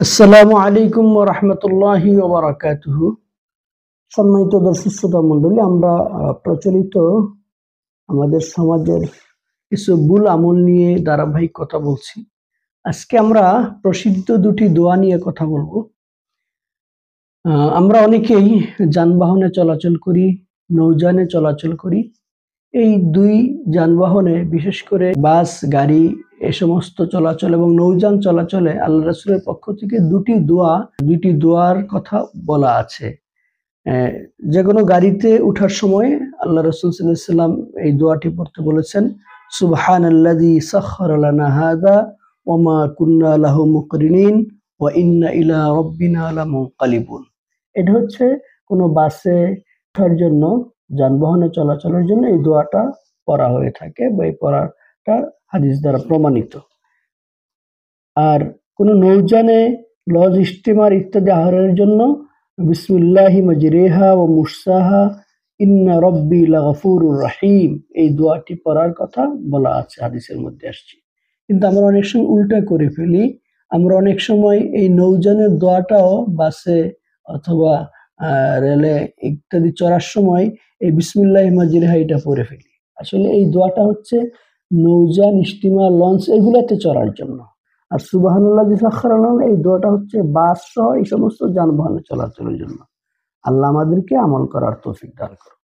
আসসালামু আলাইকুম ওয়া রাহমাতুল্লাহি ওয়া বারাকাতুহু। সম্মানিত দর্শক শ্রোতা মণ্ডলী, আমরা প্রচলিত আমাদের সমাজের কিছু ভুল আমল নিয়ে ধারাবাহিক কথা বলছি। আজকে আমরা প্রসিদ্ধ দুটি দোয়া নিয়ে কথা বলবো। আমরা অনেকেই যানবাহনে চলাচল করি, নৌযানে চলাচল করি। এই দুই যানবাহনে বিশেষ করে বাস, গাড়ি এ সমস্ত চলাচল এবং নৌযান চলাচলে আল্লাহ রাসূলের পক্ষ থেকে দুইটি দোয়ার কথা বলা আছে। যে কোনো গাড়িতে উঠার সময় আল্লাহ রাসূল সাল্লাল্লাহু আলাইহি ওয়াসাল্লাম এই দোয়াটি পড়তে বলেছেন, সুবহানাল্লাযী সাখখারা লানা হাযা ওয়া মা কুন্না লাহু মুকরিনিন ওয়া ইন্না ইলা রাব্বিনা লামুনকালিবুন। এটা হচ্ছে কোনো বাসে ওঠার জন্য, যানবাহনে চলাচলের জন্য এই দোয়াটা পড়া হয়ে থাকে বা এই পড়াটা হাদিস দ্বারা প্রমাণিত। আর কোনো নৌযানে, লঞ্চ, স্টিমার ইত্যাদি আরোহণের জন্য বিসমিল্লাহি মাজরিহা ওয়া মুরসাহা ইন্না রাব্বি লাগফুরুর রাহিম এই দোয়াটি পড়ার কথা বলা আছে, হাদিসের মধ্যে আসছে। কিন্তু আমরা অনেক সময় উল্টা করে ফেলি। আমরা অনেক সময় এই নৌযানের দোয়াটাও বাসে অথবা রেলে ইত্যাদি চড়ার সময় এই বিসমিল্লাহি মাজরিহা এটা পড়ে ফেলি। আসলে এই দোয়াটা হচ্ছে নৌযান, স্টিমার, লঞ্চ এগুলাতে চড়ার জন্য। আর সুবহানাল্লাযী সাখখারা লানা এই দোয়াটা হচ্ছে বাস সহ এই সমস্ত যানবাহনে চলাচলের জন্য। আল্লাহ আমাদেরকে আমল করার তৌফিক দান করুন।